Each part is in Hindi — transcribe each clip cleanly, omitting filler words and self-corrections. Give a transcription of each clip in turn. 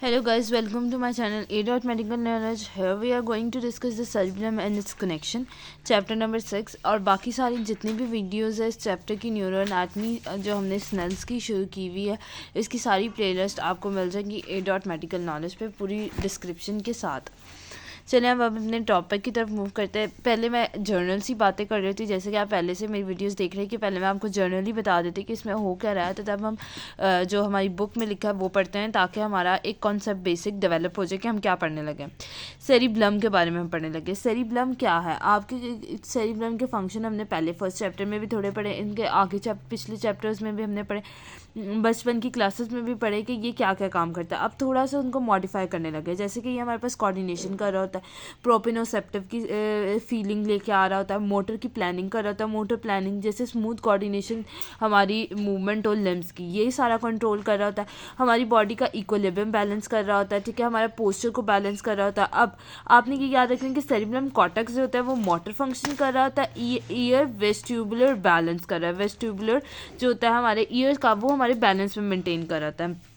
Hello guys, welcome to my channel A. Medical Knowledge. Here we are going to discuss the cerebellum and its connection, chapter number 6। और बाकी सारी जितनी भी वीडियोस है इस चैप्टर की न्यूरो एनाटमी जो हमने स्नेल्स की शुरू की हुई है, इसकी सारी प्लेलिस्ट आपको मिल जाएगी A. मेडिकल नॉलेज पे पूरी डिस्क्रिप्शन के साथ। चलिए अब अपने टॉपिक की तरफ मूव करते हैं। पहले मैं जर्नल सी बातें कर रही थी, जैसे कि आप पहले से मेरी वीडियोस देख रहे हैं कि पहले मैं आपको जर्नल ही बता देती कि इसमें हो क्या रहा है, तो तब हम जो हमारी बुक में लिखा है वो पढ़ते हैं ताकि हमारा एक कॉन्सेप्ट बेसिक डेवलप हो जाए कि हम क्या पढ़ने लगे। सेरिब्लम के बारे में हम पढ़ने लगे। सेरिब्लम क्या है? आपके सेरिब्लम के फंक्शन हमने पहले फर्स्ट चैप्टर में भी थोड़े पढ़े, इनके आगे पिछले चैप्टर्स में भी हमने पढ़े, बचपन की क्लासेस में भी पढ़े कि ये क्या क्या काम करता है। अब थोड़ा सा उनको मॉडिफाई करने लगे, जैसे कि ये हमारे पास कोऑर्डिनेशन कर रहा होता है, प्रोपिनोसेप्टिव की फीलिंग लेके आ रहा होता है, मोटर की प्लानिंग कर रहा होता है, मोटर प्लानिंग जैसे स्मूथ कोऑर्डिनेशन हमारी मूवमेंट और लिम्स की, ये सारा कंट्रोल कर रहा होता है, हमारी बॉडी का इक्विलिब्रियम बैलेंस कर रहा होता है, ठीक है, हमारा पोस्चर को बैलेंस कर रहा होता है। अब आपने ये याद रखना कि सेरिब्रम कॉर्टेक्स जो होता है वो मोटर फंक्शन कर रहा होता है, ईयर वेस्टिब्युलर बैलेंस कर रहा है, वेस्टिब्युलर जो होता है हमारे ईयर्स का वो हमारे बैलेंस में मेंटेन कर रहा होता है।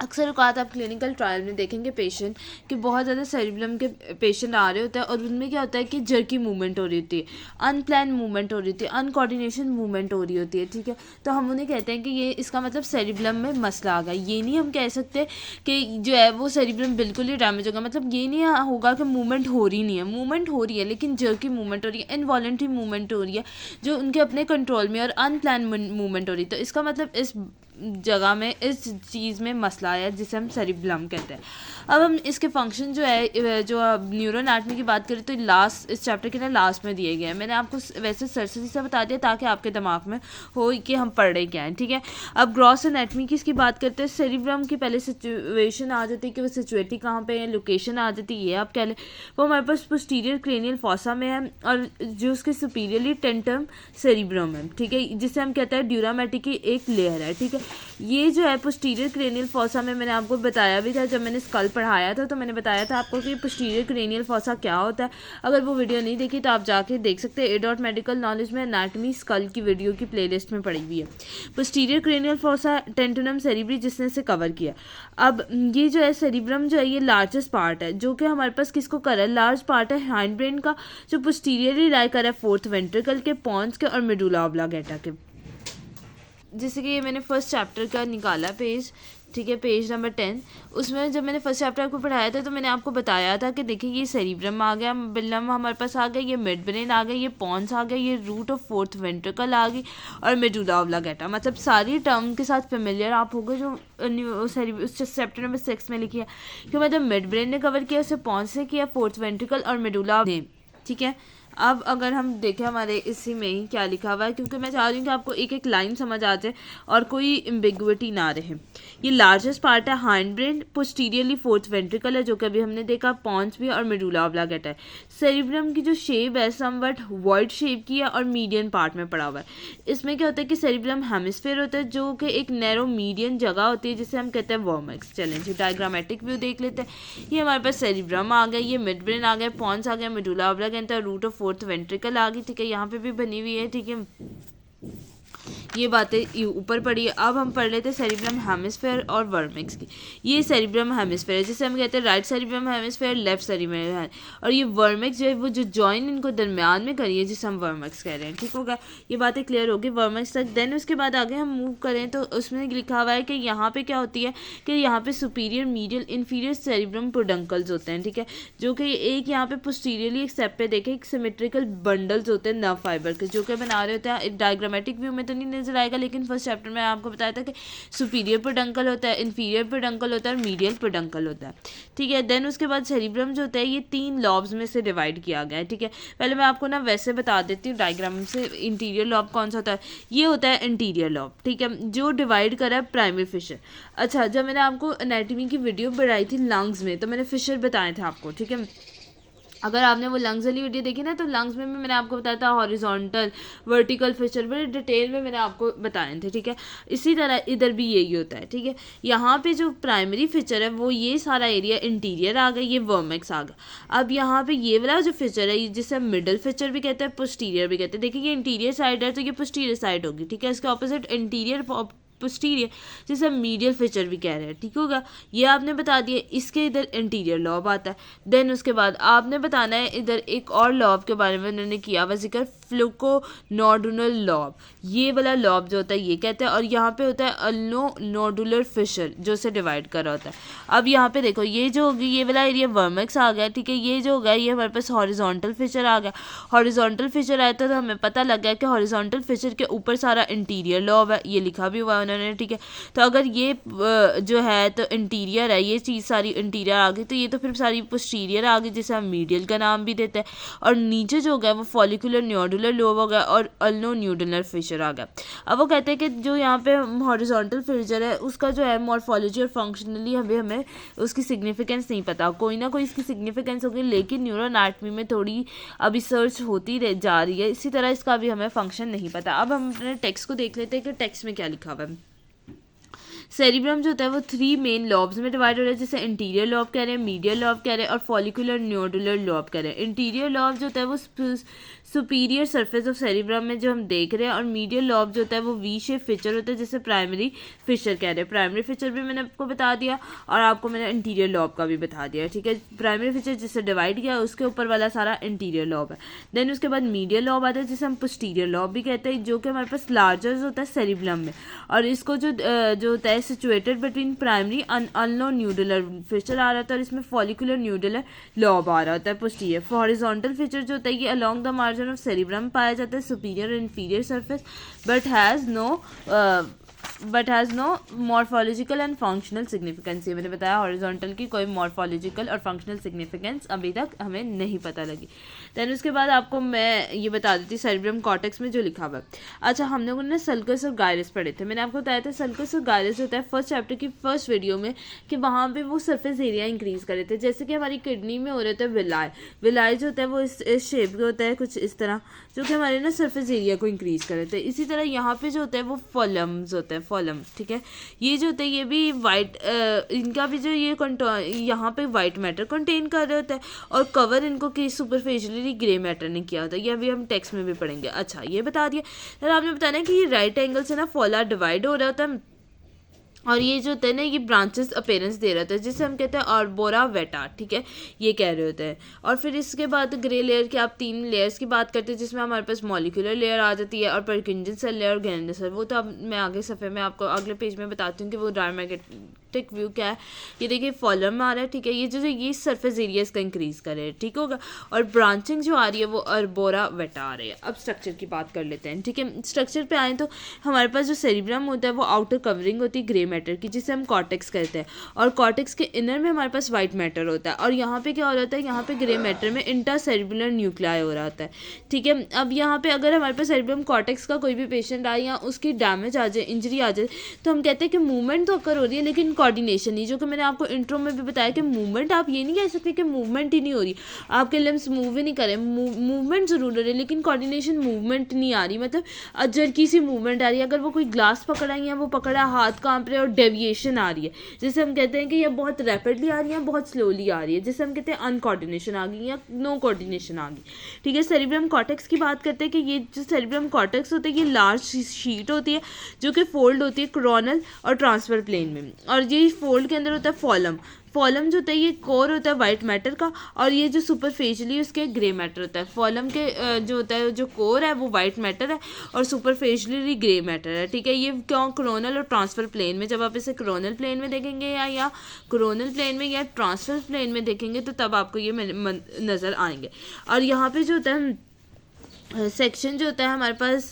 अक्सर औकात आप क्लिनिकल ट्रायल में देखेंगे पेशेंट कि बहुत ज़्यादा सेरिब्रम के पेशेंट आ रहे होते हैं और उनमें क्या होता है कि जर्की मूवमेंट हो रही होती है, अनप्लान मूवमेंट हो रही होती है, अनकोऑर्डिनेशन मूवमेंट हो रही होती है, ठीक है। तो हम उन्हें कहते हैं कि ये इसका मतलब सेरिब्रम में मसला आ गया। ये नहीं हम कह सकते कि जो है वो सेरिब्रम बिल्कुल ही डैमेज होगा, मतलब ये नहीं होगा कि मूवमेंट हो रही नहीं है, मूवमेंट हो रही है लेकिन जर्की मूवमेंट हो रही है, इनवॉलंटरी मूवमेंट हो रही है जो उनके अपने कंट्रोल में, और अनप्लान मूवमेंट हो रही है। तो इसका मतलब इस जगह में, इस चीज़ में मसला है जिसे हम सेरिब्लम कहते हैं। अब हम इसके फंक्शन जो है, जो न्यूरो एनाटमी की बात करें तो लास्ट इस चैप्टर के ना लास्ट में दिए गए हैं। मैंने आपको वैसे सरसरी से बता दिया ताकि आपके दिमाग में हो कि हम पढ़ रहे क्या हैं, ठीक है। अब ग्रॉस एनाटमी की इसकी बात करते हैं। सेरिब्रम की पहले सिचुएशन आ जाती है कि वो सिचुएटी कहाँ पे है, लोकेशन आ जाती है, ये आप कह लें। वो हमारे पास पोस्टीरियर क्रेनियल फॉसा में है और जो उसके सुपीरियरली टेंटम सेरिब्रम है, ठीक है, जिसे हम कहते हैं ड्यूरामेटिक की एक लेयर है, ठीक है। ये जो है पोस्टीरियर क्रेनियल फॉसा में मैंने आपको बताया भी था जब मैंने स्कल पढ़ाया था, तो मैंने बताया था आपको कि पोस्टीरियर क्रेनियल फॉसा क्या होता है। अगर वो वीडियो नहीं देखी तो आप जाके देख सकते हैं। A. मेडिकल नॉलेज में एनाटमी स्कल की वीडियो की प्लेलिस्ट में पड़ी हुई है। पोस्टीरियर क्रेनियल फॉसा टेंटुनम सेरिब्री जिसने से कवर किया। अब ये जो है सेरिब्रम जो है ये लार्जेस्ट पार्ट है जो कि हमारे पास किसको कर रहा है, लार्ज पार्ट है हाइंड ब्रेन का जो पोस्टीरियरली लाई कर रहा है फोर्थ वेंट्रिकल के, पॉन्स के और मेडुला ऑब्लांगेटा के। जैसे कि ये मैंने फर्स्ट चैप्टर का निकाला पेज, ठीक है, पेज नंबर 10। उसमें जब मैंने फर्स्ट चैप्टर आपको पढ़ाया था तो मैंने आपको बताया था कि देखिए ये सेरिब्रम आ गया, बिल्लम हमारे पास आ गया, ये मिड ब्रेन आ गया, ये पॉन्स आ गया, ये रूट ऑफ फोर्थ वेंट्रिकल आ गई और मेडुला ऑब्लांगेटा। मतलब सारी टर्म के साथ फेमिलियर आप हो गए जो उस चैप्टर नंबर 6 में लिखी है कि मतलब मिड ब्रेन ने कवर किया, उसे पॉन्स ने किया, फोर्थ वेंट्रिकल और मेडुला ने, ठीक है। अब अगर हम देखें हमारे इसी में ही क्या लिखा हुआ है, क्योंकि मैं चाह रही हूँ कि आपको एक एक लाइन समझ आ जाए और कोई एम्बिगुइटी ना रहे। ये लार्जेस्ट पार्ट है hind brain, posteriorly fourth ventricle है जो कभी हमने देखा, पॉन्स भी और मेडुला ऑब्लांगेटा है। सेरिब्रम की जो शेप है समवट वॉइड शेप की है और मीडियन पार्ट में पड़ा हुआ है। इसमें क्या होता है कि सेरिब्रम हेमिस्फीयर होता है जो कि एक नैरो मीडियन जगह होती है जिसे हम कहते हैं वर्मेक्स। चलें जी डायग्रामेटिक व्यू देख लेते हैं। ये हमारे पास सेरिब्रम आ गया, ये मिड ब्रेन आ गया, पॉन्स आ गया, medulla oblongata, root of fourth ventricle आ गई, ठीक है, यहाँ पे भी बनी हुई है, ठीक है। ये बातें ऊपर पड़ी है। अब हम पढ़ लेते हैं सेरिब्रम हेमिस्फीयर और वर्मेक्स की। ये सेरिब्रम हेमिस्फीयर है जिसे हम कहते हैं right cerebrum hemisphere, left cerebrum है, और ये वर्मेक्स जो है वो जो जॉइन इनको दरमियान में करी है जिसे हम वर्मेक्स कह रहे हैं, ठीक होगा। ये बातें क्लियर होगी वर्मेक्स तक। देन उसके बाद आगे हम मूव करें तो उसमें लिखा हुआ है कि यहाँ पे क्या होती है कि यहाँ पे सुपीरियर, मीडियल, इन्फीरियर सेरिब्रम पोडंकल्स होते हैं, ठीक है, जो कि एक यहाँ पे पोस्टीरियरली एक स्टेप पे देखें एक सिमेट्रिकल बंडल्स होते हैं नर्व फाइबर के जो कि बना रहे होते हैं। डायग्रामेटिक व्यू में तो नहीं नजर आएगा लेकिन फर्स्ट चैप्टर में आपको बताया था कि सुपीरियर पेडंकल होता है, इन्फीरियर पेडंकल होता है और मीडियल पेडंकल होता है, ठीक है। देन उसके बाद सेरिब्रम जो होता है ये 3 लॉब्स में से डिवाइड किया गया है, ठीक है। पहले मैं आपको ना वैसे बता देती हूँ डायग्राम से। इंटीरियर लॉब कौन सा होता है, ये होता है इंटीरियर लॉब, ठीक है, जो डिवाइड करा है प्राइमरी फिशर। अच्छा, जब मैंने आपको एनाटॉमी की वीडियो बनाई थी लंग्स में तो मैंने फिशर बताए थे आपको, ठीक है। अगर आपने वो लंग्स वाली वीडियो देखी ना तो लंग्स में भी मैंने आपको बताया था हॉरिजॉन्टल, वर्टिकल फीचर बड़े डिटेल में मैंने आपको बताए थे, ठीक है। इसी तरह इधर भी यही होता है, ठीक है। यहाँ पे जो प्राइमरी फीचर है वो ये सारा एरिया इंटीरियर आ गया, ये वर्मेक्स आ गया। अब यहाँ पे ये वाला जो फीचर है जिसे मिडल फीचर भी कहते हैं, पोस्टीरियर भी कहते हैं। देखिए ये इंटीरियर साइड है तो ये पोस्टीरियर साइड होगी, ठीक है। इसके ऑपोजिट इंटीरियर पोस्टीरियर जिसे हम मीडियल फिशर भी कह रहे हैं, ठीक होगा। ये आपने बता दिया, इसके इधर इंटीरियर लॉब आता है। देन उसके बाद आपने बताना है इधर एक और लॉब के बारे में उन्होंने किया हुआ जिक्र, फ्लूकोनोडुलर लॉब। ये वाला लॉब जो होता है ये कहते हैं, और यहाँ पे होता है अल्नोनोडुलर फिशर जो इसे डिवाइड कर रहा होता है। अब यहाँ पे देखो ये जो होगी ये वाला एरिया वर्मेक्स आ गया, ठीक है। ये जो होगा ये हमारे पास हॉरिजॉन्टल फिशर आ गया। हॉरिजॉन्टल फिशर आया तो हमें पता लग गया कि हॉरिजॉन्टल फिशर के ऊपर सारा इंटीरियर लॉब है, ये लिखा भी हुआ है उन्होंने, ठीक है। तो अगर ये जो है तो इंटीरियर है, ये चीज़ सारी इंटीरियर आ गई, तो ये तो फिर सारी पोस्टीरियर आ गई जिसे हम मीडियल का नाम भी देते हैं। और नीचे जो होगा वो फॉलिकुलर न्यूडुलर लोब हो गया और अल्नोन्यूडुलर फिशर आ गया। अब वो कहते हैं कि जो यहाँ पे हॉरिजॉन्टल फिशर है उसका जो है मॉर्फोलॉजी और फंक्शनली हमें उसकी सिग्निफिकेंस नहीं पता, कोई ना कोई इसकी सिग्निफिकेंस होगी, लेकिन न्यूरो एनाटमी में थोड़ी अभी सर्च होती जा रही है। इसी तरह इसका भी हमें फंक्शन नहीं पता। अब हम अपने टेक्स्ट को देख लेते हैं कि टेक्स्ट में क्या लिखा हुआ है। सेरिब्रम जो होता है वो 3 मेन लॉब्स में डिवाइड हो रहा है, जैसे इंटीरियर लॉब कह रहे हैं, मीडियल लॉब कह रहे हैं और फॉलिकुलर न्यूडुलर लॉब कह रहे हैं। इंटीरियर लॉब जो होता है वो सुपीरियर सरफेस ऑफ सेरिब्रम में जो हम देख रहे हैं, और मीडियल लॉब जो होता है वो वी शेप फिशर होता है जिसे प्राइमरी फिशर कह रहे हैं। प्राइमरी फिशर भी मैंने आपको बता दिया और आपको मैंने इंटीरियर लॉब का भी बता दिया, ठीक है। प्राइमरी फिशर जिससे डिवाइड किया उसके ऊपर वाला सारा इंटीरियर लॉब है। देन उसके बाद मीडियल लॉब आता है जिसे हम पोस्टीरियर लॉब भी कहते हैं, जो कि हमारे पास लार्जर होता है सेरिब्रम में, और इसको जो होता है सिचुएटेड बिटवीन प्राइमरी अल्नोन्यूडुलर फिशर आ रहा था और इसमें फॉलिकुलर न्यूडुलर लॉब आ रहा होता है पोस्टीरियर। हॉरिजॉन्टल फिशर जो होता है ये along the margin of cerebrum पाया जाता है, सुपीरियर और inferior surface, but has no morphological and functional significance. ये मैंने बताया हॉरिजॉन्टल की कोई मॉर्फोलॉजिकल और फंक्शनल सिग्निफिकेंस अभी तक हमें नहीं पता लगी। दैन उसके बाद आपको मैं ये बता देती सेरिब्रम कॉर्टेक्स में जो लिखा हुआ है। अच्छा, हम लोगों ने सल्कस और गायरस पढ़े थे, मैंने आपको बताया था सल्कस और गायरस होता है फर्स्ट चैप्टर की फर्स्ट वीडियो में कि वहाँ पे वो सरफेस एरिया इंक्रीज कर रहे थे, जैसे कि हमारी किडनी में हो रहे थे विलाय जो होता है वो इस शेप के होता है कुछ इस तरह, जो कि हमारे ना सरफेस एरिया को इंक्रीज कर रहे थे। इसी तरह यहाँ पे जो होता है वो फॉलम्स होता है, फॉलम, ठीक है। ये जो होता है ये भी वाइट, इनका भी जो ये यहाँ पे वाइट मैटर कंटेन कर रहे होता है और कवर इनको कि सुपरफिशियली ग्रे मैटर ने किया होता है, ये अभी हम टेक्स्ट में भी पढ़ेंगे। अच्छा, ये बता दिया। फिर आपने बताना है कि ये राइट एंगल से ना फॉला डिवाइड हो रहा होता है और ये जो होता है ना ये ब्रांचेस अपीयरेंस दे रहा था जिसे हम कहते हैं आर्बोरा वेटा, ठीक है, ये कह रहे होते हैं। और फिर इसके बाद ग्रे लेयर की आप 3 लेयर्स की बात करते हैं जिसमें हमारे पास मॉलिक्यूलर लेयर आ जाती है और परकिंजन सेल लेयर और ग्रैनुलर सेल। वो तो अब मैं आगे सफ़े में आपको अगले पेज में बताती हूँ कि वो डायग्रामेटिक व्यू क्या है। ये देखिए फॉलम में आ रहा है, ठीक है, ये जो ये सरफेस एरिया इसका इंक्रीज कर रहे हैं, ठीक होगा। और ब्रांचिंग जो आ रही है वो आर्बोरा वेटा आ रही है। अब स्ट्रक्चर की बात कर लेते हैं, ठीक है। स्ट्रक्चर पे आए तो हमारे पास जो सेरिब्रम होता है वो आउटर कवरिंग होती है ग्रे मैटर की जिसे हम कॉर्टेक्स कहते हैं, और कॉर्टेक्स के इनर में हमारे पास वाइट मैटर होता है। और यहाँ पे क्या हो रहा है, यहाँ पे ग्रे मैटर में इंटरसेरिब्रल न्यूक्लियाई हो रहा होता है, ठीक है। अब यहाँ पे अगर हमारे पास सेरिब्रम कॉर्टेक्स का कोई भी पेशेंट आए या उसकी डैमेज आ जाए, इंजरी आ जाए, तो हम कहते हैं कि मूवमेंट तो अकर हो रही है लेकिन कोऑर्डिनेशन नहीं, जो कि मैंने आपको इंट्रो में भी बताया कि मूवमेंट आप ये नहीं कह सकते कि मूवमेंट ही नहीं हो रही, आपके लिम्स मूव ही नहीं करें, मूवमेंट जरूर हो रही है लेकिन कोऑर्डिनेशन मूवमेंट नहीं आ रही, मतलब अजरकी सी मूवमेंट आ रही है। अगर वो कोई ग्लास पकड़ा है या वो पकड़ा हाथ कांप रहे और डेविएशन आ रही है जिसे हम कहते हैं कि ये बहुत रैपिडली आ रही है, बहुत स्लोली आ रही है, जिसे हम कहते हैं अनकोऑर्डिनेशन आ गई या नो कोऑर्डिनेशन आ गई, ठीक है। सेरिब्रम कॉर्टेक्स की बात करते हैं कि ये जो सेरिब्रम कॉर्टेक्स होता है ये लार्ज शीट होती है जो कि फोल्ड होती है कोरोनल और ट्रांसफर प्लेन में, और ये फोल्ड के अंदर होता है फॉलम। फॉलम जो होता है ये कोर होता है वाइट मैटर का और ये जो सुपरफेशियली उसके ग्रे मैटर होता है। फॉलम के जो होता है जो कोर है वो वाइट मैटर है और सुपरफेशियली ग्रे मैटर है, ठीक है। ये क्यों कोरोनल और ट्रांसफर प्लेन में, जब आप इसे कोरोनल प्लेन में देखेंगे या कोरोनल प्लेन में या ट्रांसफर प्लेन में देखेंगे तो तब आपको ये नज़र आएंगे। और यहाँ पे जो होता है सेक्शन जो होता है हमारे पास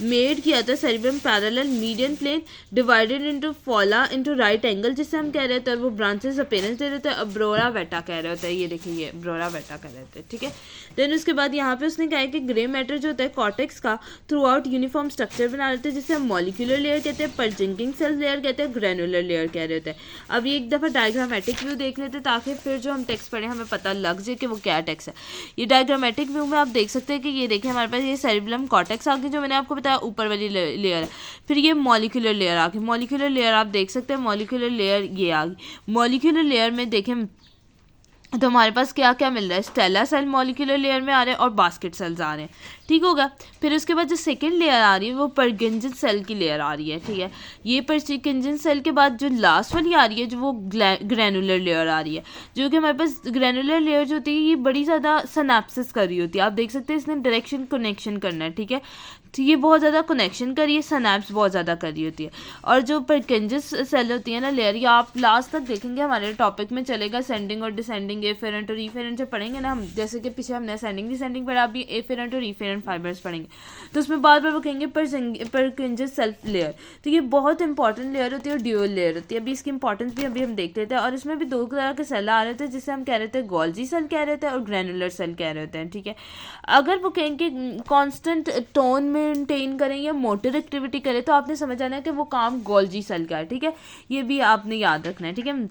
मेड किया था cerebrum parallel median plane divided into follow into right angle जिसे हम कह रहे थे, और वो ब्रांचेस अपीयरेंस दे रहे थे, अब्रोरा वेटा कह रहे होते हैं, ये देखिए ये अब्रोरा वेटा कह रहे थे, ठीक है। देन उसके बाद यहाँ पे उसने कहा है कि ग्रे मैटर जो होता है कॉर्टेक्स का थ्रू आउट यूनिफॉर्म स्ट्रक्चर बना रहे थे जिसे हम मॉलिक्यूलर लेयर कहते हैं, परजिंकिंग सेल लेयर कहते हैं, ग्रैनुलर लेयर कह रहे होते हैं। अब ये एक दफ़ा डायग्रामेटिक व्यू देख लेते ताकि फिर जो हम टेक्स्ट पढ़े हमें पता लग जाए कि वो क्या टेक्स्ट है। ये डायग्रामेटिक व्यू में आप देख सकते हैं कि ये देखिए हमारे पास ये सेरिब्रम कॉर्टेक्स आ गई जो मैंने आपको बताया ऊपर वाली लेयर है, फिर ये मॉलिक्यूलर लेयर आ गई। मॉलिक्यूलर लेयर आप देख सकते हैं, मॉलिक्यूलर लेयर ये आ गई। मॉलिक्यूलर लेयर में देखें तो हमारे पास क्या क्या मिल रहा है, स्टेला सेल मॉलिक्यूलर लेयर में आ रहे हैं और बास्केट सेल्स आ रहे हैं, ठीक होगा। फिर उसके बाद जो सेकंड लेयर आ रही है वो परकिंजन सेल की लेयर आ रही है, ठीक है। ये परकिंजन सेल के बाद जो लास्ट वाली आ रही है जो वो ग्रैनुलर लेयर आ रही है, जो कि हमारे पास ग्रैनुलर लेयर जो होती है ये बड़ी ज़्यादा सिनेप्सिस कर रही होती है। आप देख सकते हैं इसने डायरेक्शन कनेक्शन करना है, ठीक है। तो ये बहुत ज़्यादा कनेक्शन कर रही है, सिनेप्स बहुत ज़्यादा कर रही होती है। और जो परकिंजन सेल होती है ना लेयर, ये आप लास्ट तक देखेंगे हमारे टॉपिक में चलेगा, सेंडिंग और डिसेंडिंग एफेरेंट और रीफेरेंट से पढ़ेंगे ना हम, जैसे कि पीछे हमने सेंडिंग डिसेंडिंग पढ़ा, अभी एफेरेंट और रीफेरेंट फाइबर्स पढ़ेंगे, तो उसमें बार बार वो कहेंगे परकिंजन सेल्फ लेयर। तो ये बहुत इंपॉर्टेंट लेयर होती है और ड्यूअल लेयर होती है। अभी इसकी इंपॉर्टेंस भी अभी हम देख लेते हैं। और इसमें भी दो तरह के सेल आ रहे थे, जिसे हम कह रहे थे गोल्जी सेल कह रहे थे और ग्रैनुलर सेल कह रहे हैं, ठीक है। अगर वो कहेंगे कॉन्स्टेंट टोन मेंटेन करें या मोटर एक्टिविटी करें तो आपने समझ आना है कि वो काम गोल्जी सेल का है, ठीक है। ये भी आपने याद रखना है, ठीक है।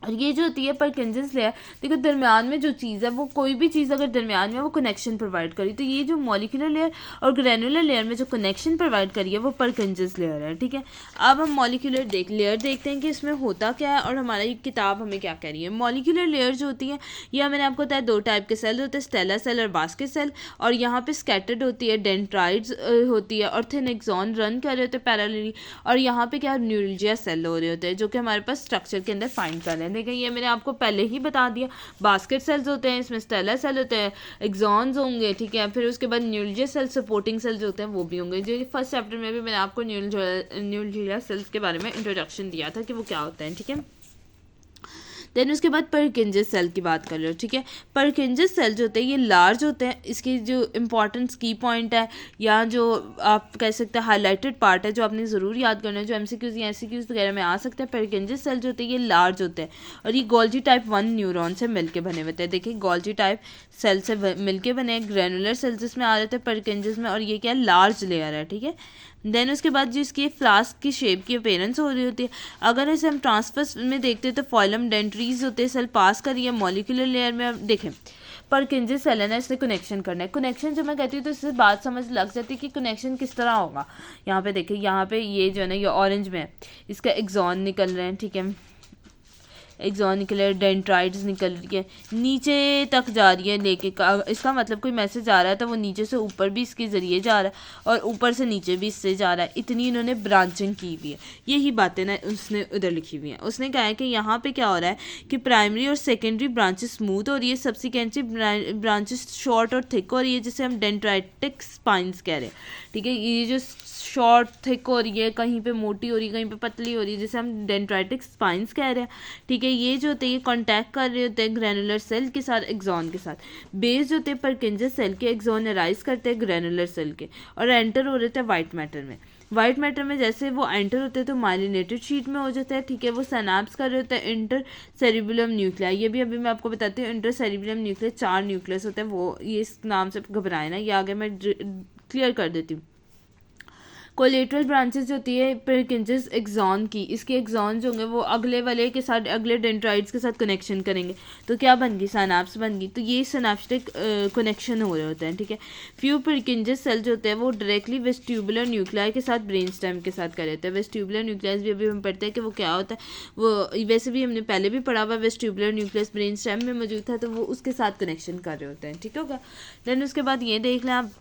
और ये जो होती है परकिंजन लेयर, देखो दरमियान में जो चीज़ है वो कोई भी चीज़ अगर दरमियान में वो कनेक्शन प्रोवाइड करी, तो ये जो मॉलिक्यूलर लेयर और ग्रैनुलर लेयर में जो कनेक्शन प्रोवाइड करी है वो परकिंजन लेयर है, ठीक है। अब हम मॉलिक्यूलर लेयर देखते हैं कि इसमें होता क्या है और हमारा ये किताब हमें क्या कह रही है। मॉलिक्यूलर लेयर जो होती है ये मैंने आपको बताया दो टाइप के सेल होते हैं, स्टेला सेल और बास्केट सेल। और यहाँ पे स्कैटर्ड होती है, डेंड्राइड्स होती है और थिन एक्सॉन रन कर रहे होते हैं पैरेलली। और यहाँ पे क्या न्यूरल्जिया सेल हो रहे होते हैं जो कि हमारे पास स्ट्रक्चर के अंदर फाइंड कर रहे हैं। देखें ये मैंने आपको पहले ही बता दिया, बास्केट सेल्स होते हैं, इसमें स्टेला सेल होते हैं, एक्सॉन्स होंगे, ठीक है। फिर उसके बाद न्यूरल्जिया सेल सपोर्टिंग सेल्स होते हैं वो भी होंगे, जो फर्स्ट चैप्टर में भी मैंने आपको न्यूरल्जिया सेल्स के बारे में इंट्रोडक्शन दिया था कि वो क्या होता है, ठीक है। देन उसके बाद परकिंजन सेल की बात कर रहे हो, ठीक है। परकिंजन सेल जो होते हैं ये लार्ज होते हैं, इसकी जो इंपॉर्टेंस की पॉइंट है या जो आप कह सकते हैं हाईलाइटेड पार्ट है जो आपने ज़रूर याद करना है, जो एमसीक्यूज़ या एससीक्यूज़ वगैरह में आ सकते हैं। परकिंजन सेल जो होते हैं ये लार्ज होते हैं और ये गोल्जी टाइप 1 न्यूरॉन से मिलके बने होते हैं। देखिए गोल्जी टाइप सेल से मिलके बने, ग्रैनुलर सेल्स इसमें आ रहे थे परकिंजन में, और ये क्या लार्ज लेयर है, ठीक है। देन उसके बाद जो इसकी फ्लास्क की शेप की अपीयरेंस हो रही होती है, अगर इसे हम ट्रांसफर्स में देखते हैं तो फॉइलम डेंट्रीज होते हैं, सेल पास करिए मॉलिक्यूलर लेयर में। अब देखें परकिंजन सेल है ना, इसने कनेक्शन करना है। कनेक्शन जब मैं कहती हूँ तो इससे बात समझ लग जाती है कि कनेक्शन किस तरह होगा। यहाँ पे देखिए, यहाँ पे ये जो है ना ये ऑरेंज में है, इसका एक्सॉन निकल रहे हैं, ठीक है। एक्सॉन निकल रहा है, डेंट्राइड्स निकल रही है, नीचे तक जा रही है लेके इसका मतलब कोई मैसेज आ रहा है तो वो नीचे से ऊपर भी इसके ज़रिए जा रहा है और ऊपर से नीचे भी इससे जा रहा है। इतनी इन्होंने ब्रांचिंग की हुई है। यही बातें ना उसने उधर लिखी हुई हैं। उसने कहा है कि यहाँ पे क्या हो रहा है कि प्राइमरी और सेकेंडरी ब्रांचेस स्मूथ हो रही है, सब्सिक्वेंटली ब्रांचेस शॉर्ट और थिक हो रही है, जिसे हम डेंड्राइटिक स्पाइंस कह रहे हैं, ठीक है। ये जो शॉर्ट थिक हो रही है, कहीं पे मोटी हो रही है, कहीं पे पतली हो रही है, जिसे हम डेंड्राइटिक स्पाइंस कह रहे हैं, ठीक है। ये जो होते हैं ये कॉन्टैक्ट कर रहे होते हैं ग्रैनुलर सेल के साथ, एक्सॉन के साथ। बेस जो होते हैं परकिंजन सेल के, एक्सॉन अराइज करते हैं ग्रैनुलर सेल के और एंटर हो रहे थे वाइट मैटर में। वाइट मैटर में जैसे वो एंटर होते हैं तो माइलिनेटेड शीट में हो जाता है, ठीक है। वो सैनाप्स कर रहे होते हैं इंटर सेरिबुलम न्यूक्लियाई। ये भी अभी मैं आपको बताती हूँ, इंटर सेरिबुलम न्यूक्लियस 4 न्यूक्लियस होते हैं, वो ये इस नाम से घबराए ना, ये आगे मैं क्लियर कर देती हूँ। कोलेटरल ब्रांचेस जो होती है परकिंजन एक्सॉन की, इसके एक्सॉन जो होंगे वो अगले वाले के साथ, अगले डेंड्राइड्स के साथ कनेक्शन करेंगे तो क्या बन गई, सिनेप्स बन गई। तो ये सिनेप्टिक कनेक्शन हो रहे होते हैं, ठीक है। फ्यू परकिंजन सेल जो होते हैं वो डायरेक्टली वेस्ट्यूबुलर न्यूक्लियाई के साथ ब्रेन स्टेम के साथ कर रहे हैं। वेस्ट्यूबुलर न्यूक्लियस भी अभी हम पढ़ते हैं कि वो क्या होता है, वो वैसे भी हमने पहले भी पढ़ा हुआ, वेस्ट्यूबुलर न्यूक्लियस ब्रेन स्टेम में मौजूद था तो वो उसके साथ कनेक्शन कर रहे होते हैं, ठीक होगा। देन उसके बाद ये देख लें आप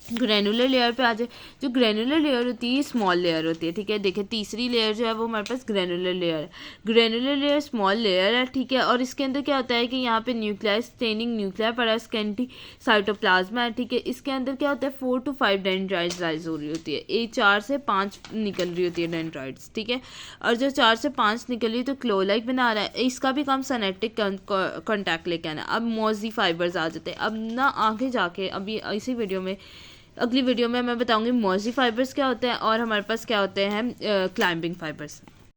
ग्रैनुलर लेयर पे आ जाए। जो ग्रैनुलर लेयर होती है स्मॉल लेयर होती है, ठीक है। देखिए तीसरी लेयर जो है वो हमारे पास ग्रैनुलर लेयर है। ग्रैनुलर लेयर स्मॉल लेयर है, ठीक है। और इसके अंदर क्या होता है कि यहाँ पे न्यूक्लियाई स्टेनिंग न्यूक्लियर पड़ा है, स्कैंटी साइटोप्लाज्मा है, ठीक है। इसके अंदर क्या होता है 4 to 5 डेंड्राइड्स राइज हो रही होती है, ये 4 से 5 निकल रही होती है डेंड्राइड्स, ठीक है। और जो 4 से 5 निकल रही है तो क्लोलाइक बना रहा है, इसका भी काम सनेटिक कॉन्टैक्ट लेके आना। अब मोजी फाइबर्स आ जाते हैं। अब ना आगे जाके अभी इसी वीडियो में, अगली वीडियो में मैं बताऊंगी मोजी फाइबर्स क्या होते हैं और हमारे पास क्या होते हैं क्लाइंबिंग फाइबर्स।